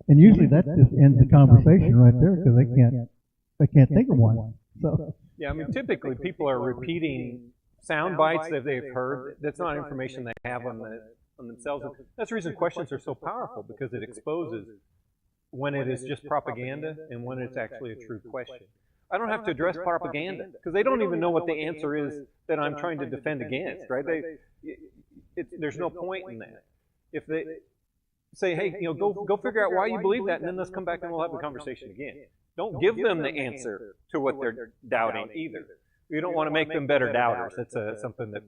And usually that just ends the conversation right there because they can't think of one. So yeah, I mean, typically people are repeating sound bites that they've heard. That's not information they have on themselves. That's the reason questions are so powerful, because it exposes when it is just propaganda and when it's actually a true question. I don't have to address propaganda because they don't even know what the answer is that I'm trying to defend against, right? There's no point in that. If they say, hey, go figure out why you believe that, and then let's come back and we'll have the conversation again. Don't give them the answer to what they're doubting either. You don't want to make them better doubters. That's something that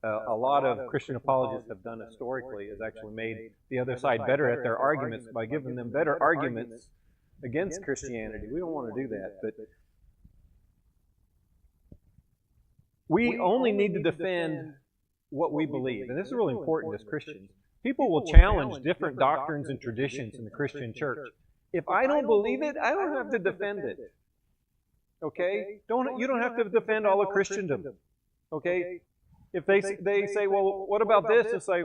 a lot of Christian apologists have done historically, is actually made the other side better at their arguments by giving them better arguments against Christianity. We don't want to do that. But we only need to defend what we believe. And this is really important as Christians. People will challenge different doctrines and traditions in the Christian church. If I don't believe it, I don't have to defend it. Okay? You don't have to defend all of Christendom. Okay? If they say, well, what about this? It's like,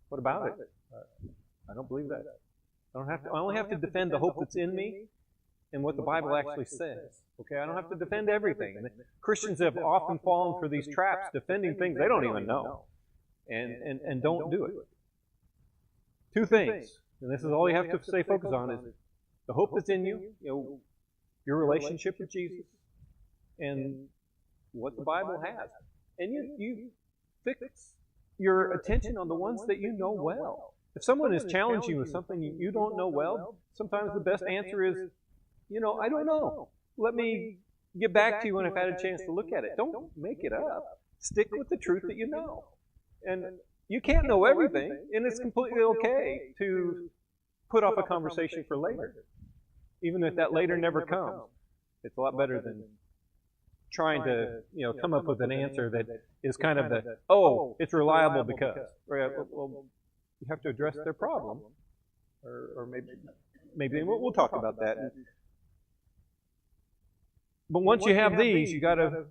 what about it? I don't believe that. I only have to defend the hope that's in me and what the Bible actually says. Okay? I don't have to defend everything. And Christians have often fallen for these traps, defending things they don't even know. And don't do it. Two things, and this is all you have to stay focused on, is the hope that's in you, your relationship with Jesus, and what the Bible has. And you fix your attention on the ones that you know well. If someone is challenging you with something you don't know well, sometimes the best answer is, I don't know. Let me get back to you when I've had a chance to look at it. Don't make it up. Stick with the truth that you know. And you can't know everything, and it's completely okay to put off a conversation for later. Even if that later never comes. It's a lot better than trying to, come up with an answer that is kind of the, oh, it's reliable because. Right? Well, you have to address their problem, or maybe we'll talk about that. But once you have these, you got to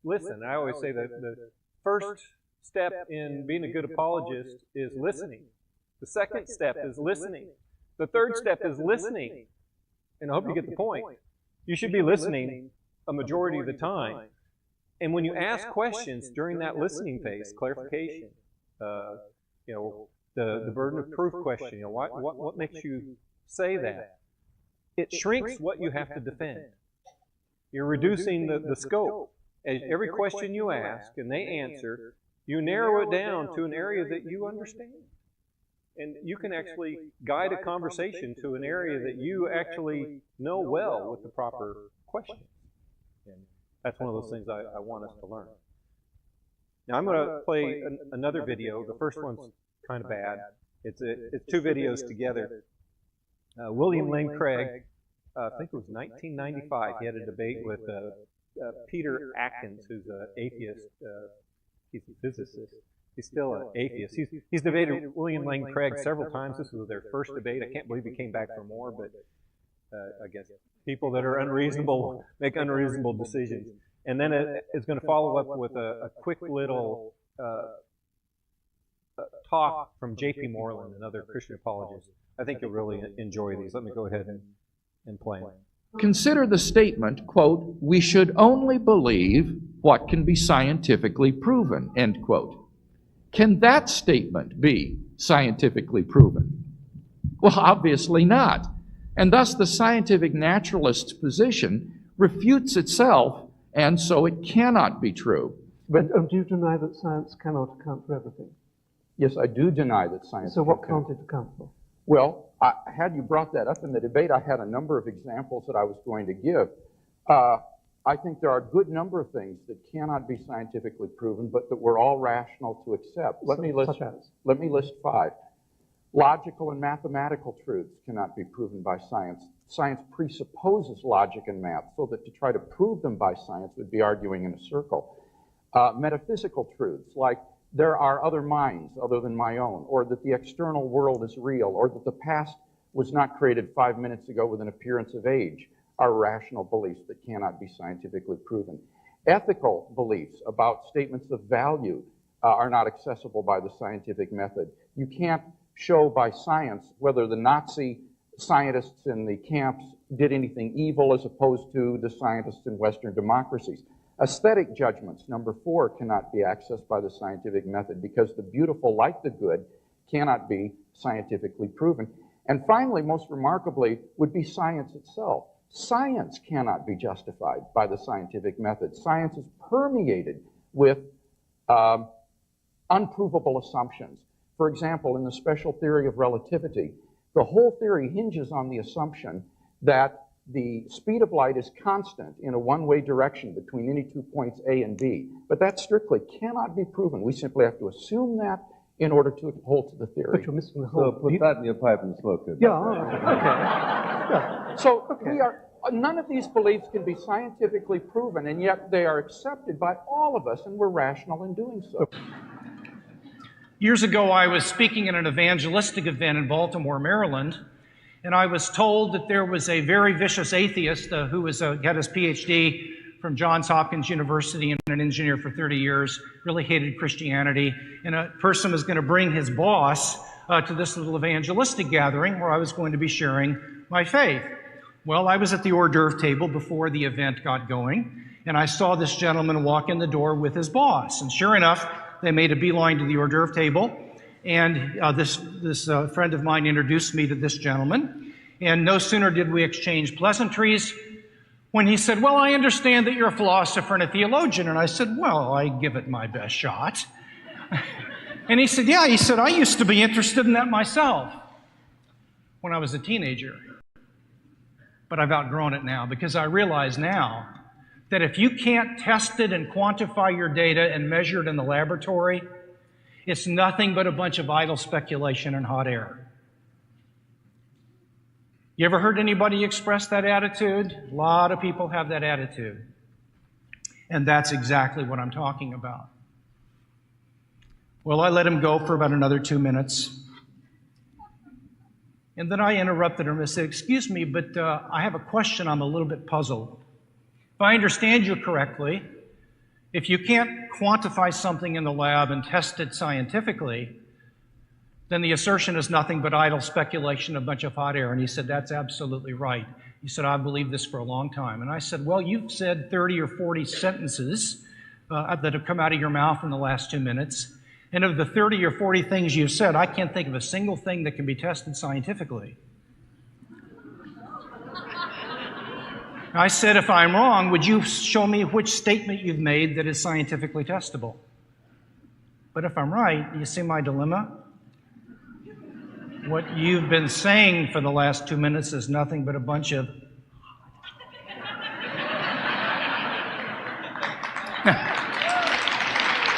listen. I always say that the first step in being a good apologist is listening. The second step is listening. The third step is listening. And I hope you get the point. You should be listening a majority of the time. And when you ask questions during that listening phase, clarification, the burden of proof question, what makes you say that? It shrinks what you have to defend. You're reducing the scope. As every question you ask and they answer, you narrow it down to an area that you understand. And you can actually guide a conversation to an area that you actually know well with the proper questions. And that's one of those things I want us to learn. Now I'm going to play another video. The first one's kind of bad. It's two videos together. William Lane Craig, I think it was 1995, he had a debate with Peter Atkins, who's an atheist. He's a physicist. He's still an atheist. He's debated William Lane Craig several times. This was their first debate. I can't believe he came back for more, but I guess people that are unreasonable make unreasonable decisions. And then it's going to follow up with a quick little talk from J.P. Moreland, another Christian apologist. I think you'll really enjoy these. Let me go ahead and play them. Consider the statement, quote, "We should only believe what can be scientifically proven," end quote. Can that statement be scientifically proven? Well, obviously not. And thus the scientific naturalist's position refutes itself, and so it cannot be true. But do you deny that science cannot account for everything? Yes, I do deny that science. So what can't it account for? Well, had you brought that up in the debate, I had a number of examples that I was going to give. I think there are a good number of things that cannot be scientifically proven, but that we're all rational to accept. Let me list 5. Logical and mathematical truths cannot be proven by science. Science presupposes logic and math, so that to try to prove them by science would be arguing in a circle. Metaphysical truths, like there are other minds other than my own, or that the external world is real, or that the past was not created 5 minutes ago with an appearance of age, are rational beliefs that cannot be scientifically proven. Ethical beliefs about statements of value are not accessible by the scientific method. You can't show by science whether the Nazi scientists in the camps did anything evil as opposed to the scientists in Western democracies. Aesthetic judgments, number 4, cannot be accessed by the scientific method because the beautiful, like the good, cannot be scientifically proven. And finally, most remarkably, would be science itself. Science cannot be justified by the scientific method. Science is permeated with unprovable assumptions. For example, in the special theory of relativity, the whole theory hinges on the assumption that the speed of light is constant in a one-way direction between any 2 points A and B. But that strictly cannot be proven. We simply have to assume that in order to hold to the theory. But you're missing the whole... So put that in your pipe and smoke it. Yeah, okay. Yeah. So none of these beliefs can be scientifically proven, and yet they are accepted by all of us, and we're rational in doing so. Years ago, I was speaking at an evangelistic event in Baltimore, Maryland, and I was told that there was a very vicious atheist who had his PhD from Johns Hopkins University and an engineer for 30 years, really hated Christianity, and a person was going to bring his boss to this little evangelistic gathering where I was going to be sharing my faith. Well, I was at the hors d'oeuvre table before the event got going, and I saw this gentleman walk in the door with his boss. And sure enough, they made a beeline to the hors d'oeuvre table, and this friend of mine introduced me to this gentleman. And no sooner did we exchange pleasantries when he said, "Well, I understand that you're a philosopher and a theologian." And I said, "Well, I give it my best shot." And he said, "Yeah," he said, "I used to be interested in that myself when I was a teenager. But I've outgrown it now because I realize now that if you can't test it and quantify your data and measure it in the laboratory, it's nothing but a bunch of idle speculation and hot air." You ever heard anybody express that attitude? A lot of people have that attitude. And that's exactly what I'm talking about. Well, I let him go for about another 2 minutes. And then I interrupted him and said, "Excuse me, but I have a question. I'm a little bit puzzled. If I understand you correctly, if you can't quantify something in the lab and test it scientifically, then the assertion is nothing but idle speculation, a bunch of hot air." And he said, "That's absolutely right." He said, "I've believed this for a long time." And I said, "Well, you've said 30 or 40 sentences that have come out of your mouth in the last 2 minutes. And of the 30 or 40 things you've said, I can't think of a single thing that can be tested scientifically." I said, "If I'm wrong, would you show me which statement you've made that is scientifically testable?" But if I'm right, do you see my dilemma? What you've been saying for the last 2 minutes is nothing but a bunch of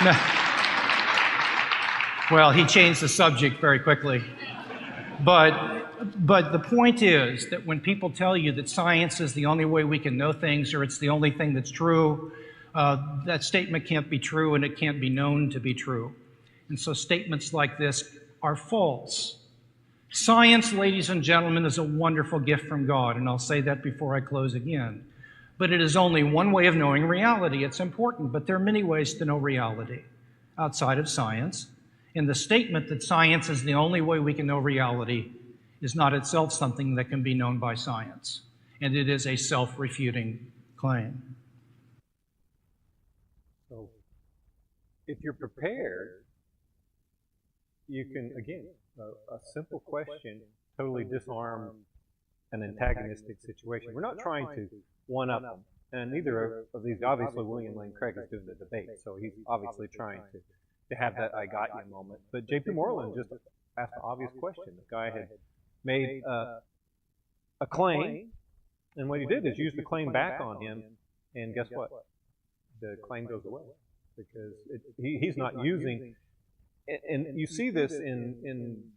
no. Well, he changed the subject very quickly. But the point is that when people tell you that science is the only way we can know things, or it's the only thing that's true, that statement can't be true and it can't be known to be true. And so statements like this are false. Science, ladies and gentlemen, is a wonderful gift from God, and I'll say that before I close again. But it is only one way of knowing reality. It's important, but there are many ways to know reality outside of science. And the statement that science is the only way we can know reality is not itself something that can be known by science. And it is a self-refuting claim. So, if you're prepared, you can, again, a simple question totally disarm an antagonistic situation. We're not trying to one-up them. And neither of these, obviously, William Lane Craig is doing the debate, so he's obviously trying to have that "I got you" moment. But J.P. Moreland just asked the obvious question. The guy had made a claim, and what he did is use the claim back on him, and guess what? The claim goes away because he's not using. And you see this in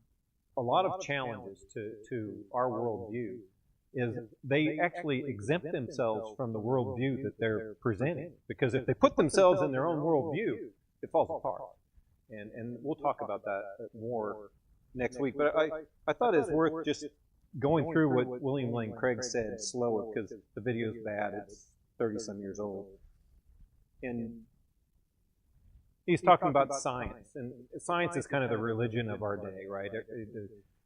a lot of challenges to our worldview, is they actually exempt themselves from the worldview that they're presenting. Because if they put themselves in their own worldview, it falls apart. And we'll talk about that more next week. But I thought it's worth just going through what William Lane Craig said slower, because the video's bad. It's 30-some years old. And he's talking about science. And science is kind of the religion of our day, right?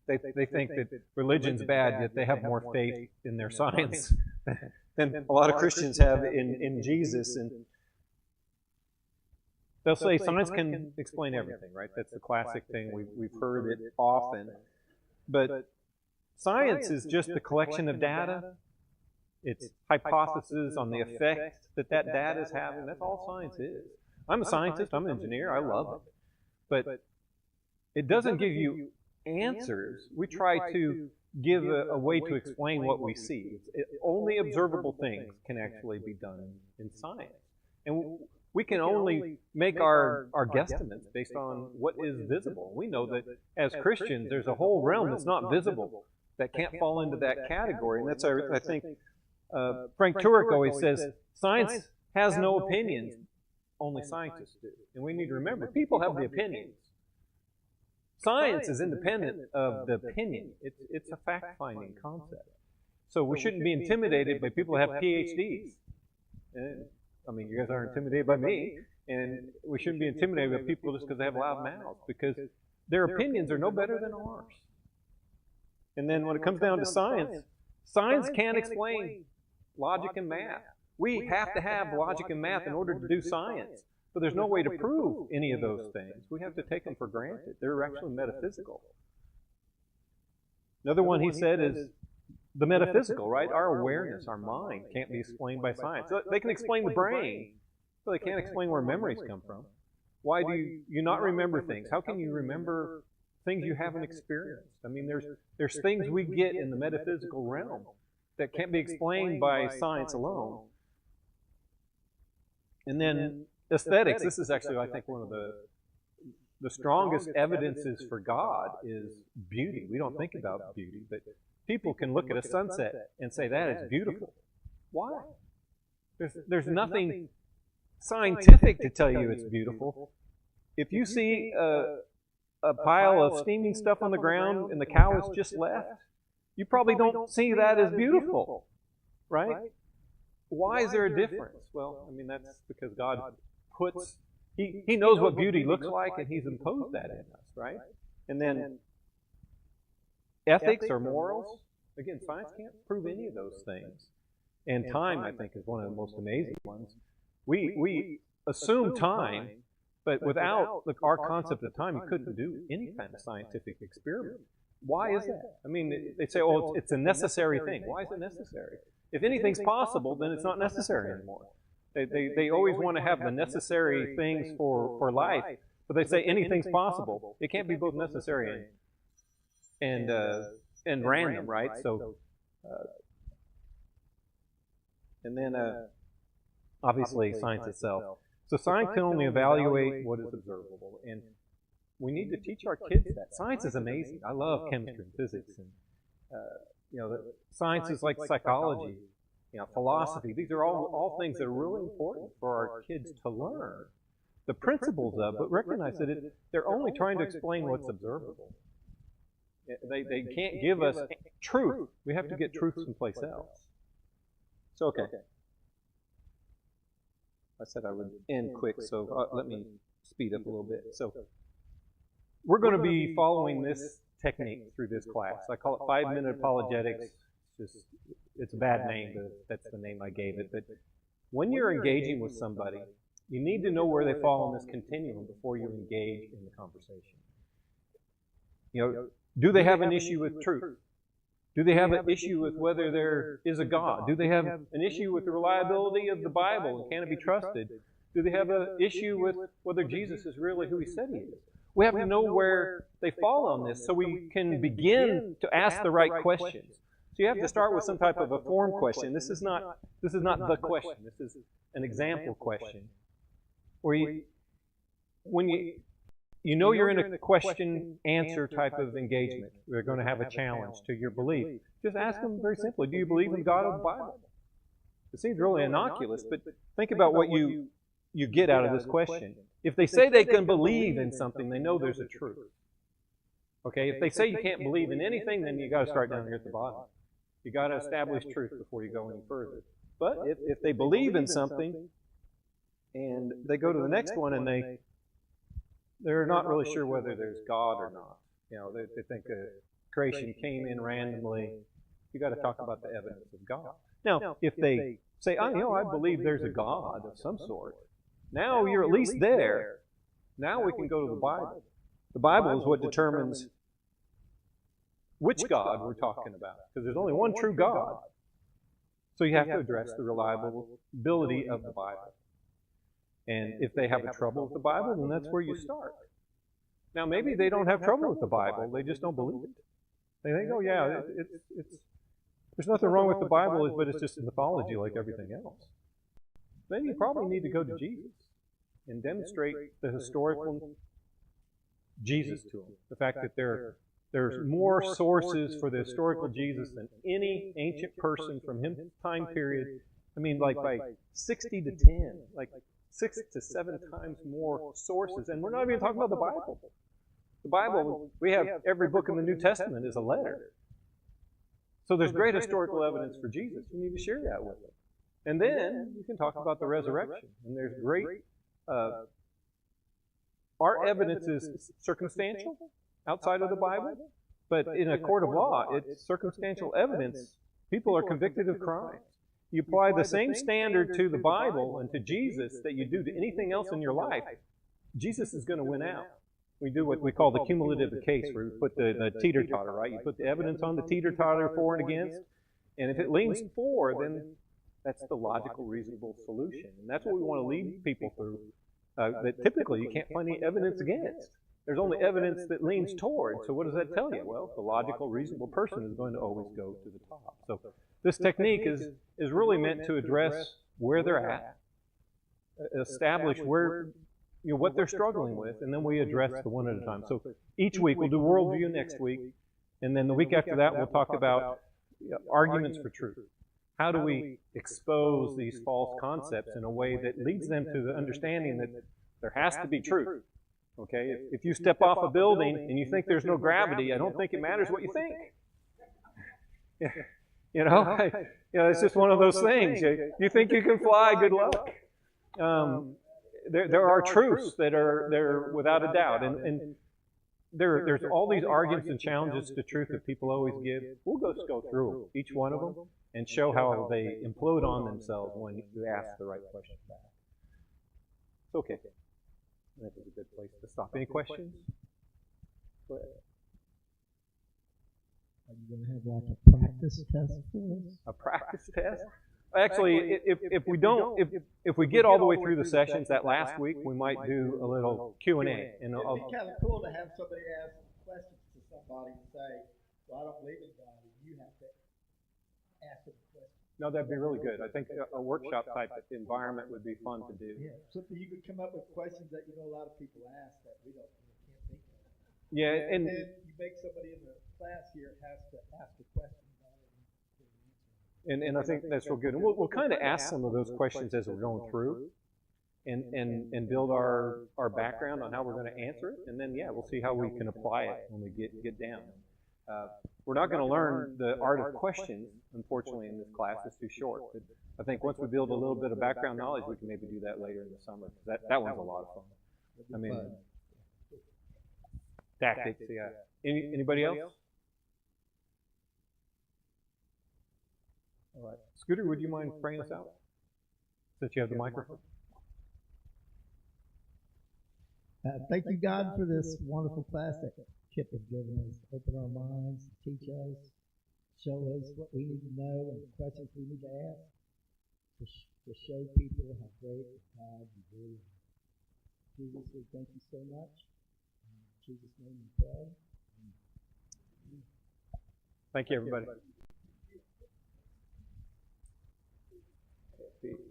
They think that religion's bad, yet they have more faith in their science than a lot of Christians have in Jesus. And they'll say science can explain everything, right? That's the classic thing. We've heard it often. But science is just a collection of data. It's hypotheses on the effect that data is having. That's all science is. I'm a scientist. I'm an engineer. I love it. But it doesn't give you answers. We try to give a way to explain what we see. Only observable things can actually be done in science. And we can only make our guesstimates based on what is visible. We know that as Christians, there's a whole realm that's not visible that can't fall into that category. And that's, I think, Frank Turek always says, science has no opinions, only scientists do. And we need to remember, people have the opinions. Science is independent of the opinion. It's a fact-finding concept. So we shouldn't be intimidated by people who have PhDs. And, I mean, you guys aren't intimidated by me, and we shouldn't be intimidated by people just because they have loud mouths, because their opinions are no better than ours. And then when it comes down to science, science can't explain logic and math. We have to have logic and math in order to do science, but there's no way to prove any of those things. We have to take them for granted. They're actually metaphysical. Another one he said is the metaphysical, right? Our awareness, our mind, can't be explained by science. So they can explain the brain, but they can't explain where memories come from. Why do you not remember things? How can you remember things you haven't experienced? I mean, there's things we get in the metaphysical realm that can't be explained by science alone. And then aesthetics. This is actually, I think, one of the strongest evidences for God is beauty. We don't think about beauty, but people can look at a sunset and say that is beautiful. Why? There's nothing scientific to tell you it's beautiful. If you see a pile of steaming stuff on the ground and the cow is just left, you probably don't see that as beautiful, right? Why is there a difference? Well, I mean, that's because God puts, He knows what beauty looks like, and He's imposed that in us, right? And then ethics or morals, again, science can't prove any of those things. And time, I think, is one of the most amazing ones. We assume time, but without our concept of time, you couldn't do any kind of scientific experiment. Why is that? I mean, they say, oh, it's a necessary thing. Why is it necessary? If anything's possible, then it's not necessary anymore. They always want to have the necessary things for life, but they say anything's possible. It can't be both necessary and random, right? So, and then obviously science itself. So science can only evaluate what is observable, and we need to teach our kids that. Science is amazing. I love chemistry and physics, and sciences like psychology, philosophy. These are all things that are really important for our kids to learn the principles of, but recognize that they're only trying to explain what's observable. They can't give us truth. We have to get truth someplace else. So, okay. I said I would end quick, so let me speed up a little bit. So, we're going to be following this technique through this class. I call it 5-minute apologetics. It's a bad name, but that's the name I gave it. But when you're engaging with somebody, you need to know where they fall on this continuum before you engage in the conversation. Do they have an issue with truth? Do they have an issue with whether there is a God? Do they have an issue with the reliability of the Bible and can it be trusted? Do they have an issue with whether Jesus is really who He said He is? We have to know where they fall on this so we can begin to ask the right questions. So you have to start with some type of a form question. This is not the question. This is an example question. Where when you know you're in a question-answer type of engagement, we're going to have a challenge to your belief. Just ask them very simply, do you believe in God or the Bible? It seems really innocuous, but think about what you get out of this question. If they say they can believe in something, they know there's a truth. Okay, if they say you can't believe in anything, then you got to start down here at the bottom. You got to establish truth before you go any further. But if they believe in something, and they go to the next one and they're not really sure whether there's God or not. They think creation came in randomly. You got to talk about the evidence of God. Now, if they say, I believe there's a God of some sort. Now you're at least there. Now we can go to the Bible. The Bible is what determines which God we're talking about, because there's only one true God. So you have to address the reliability of the Bible. And if they have a trouble with the Bible, then that's where you start. Now, maybe they don't have trouble with the Bible. They just don't believe it. They think, oh, yeah, there's nothing wrong with the Bible, but it's just mythology like everything else. Then you probably need to go to Jesus and demonstrate the historical Jesus to them. The fact that there's more sources for the historical Jesus than any ancient person from his time period. I mean, like by 60 to 10, like 6 to 7 times more sources. And we're not even talking about the Bible. The Bible, we have every book in the New Testament is a letter. So there's great historical evidence for Jesus. You need to share that with them. And then you can talk about the resurrection. And there's great, our evidence is circumstantial outside of the Bible. But in a court of law, it's circumstantial evidence. People are convicted of crimes. You apply the same standard to the Bible and to Jesus that you do to anything else in your life, Jesus is going to win out. We do what we call the cumulative case, where we put the teeter-totter, right? You put the evidence on the teeter-totter for and against, and if it leans for, then that's the logical, reasonable solution. And that's what we want to lead people through, that typically you can't find any evidence against. There's only evidence that leans toward. So what does that tell you? Well, the logical, reasonable person is going to always go to the top. So this technique is really meant to address where they're at, establish where, what they're struggling with, and then we address the one at a time. So each week, we'll do worldview next week, and then the week after that, we'll talk about arguments for truth. how do we expose these false concepts in a way that leads them to the understanding that there has to be truth? Okay, if you step off a building and you think there's no gravity, I don't think it matters what you think. You know, it's just one of those things. You think you can fly, good luck. There are truths that are there without a doubt, and there's all these arguments and challenges to truth that people always give. We'll just go through each one of them and show how they implode on themselves when you ask the right question back. It's okay. That is a good place to stop. Any questions? Go ahead. Are you going to have like a practice test for us? A practice test? Actually, if we get all the way through the sessions that last week, we might do a little Q&A. It'd be kind of cool to have somebody ask questions to somebody and say, "Well, I don't believe in God," and you have to ask them a question. No, that'd be really good. I think a workshop type environment would be fun to do. Yeah, something you could come up with questions that a lot of people ask that we can't think of. Yeah, and then you make somebody in the class here has to ask a question about it. And I think that's real good. And we'll kind of ask some of those questions as we're going through, and build our background on how we're going to answer it. And then we'll see how we can apply it when we get down. We're not going to learn the art of questions, unfortunately, in this class. It's too short. But I think once we build a little bit of background knowledge, we can maybe do that later in the summer. That one's a lot of fun. I mean, tactics, yeah. Anybody else? All right. Scooter, would you mind praying us out? Since you have the microphone. Thank you, God, for this wonderful class that Chip has given us. Open our minds, teach us, show us what we need to know and the questions we need to ask to show people how great God you really are. Jesus, we thank you so much. In Jesus' name we pray. Thank you, everybody.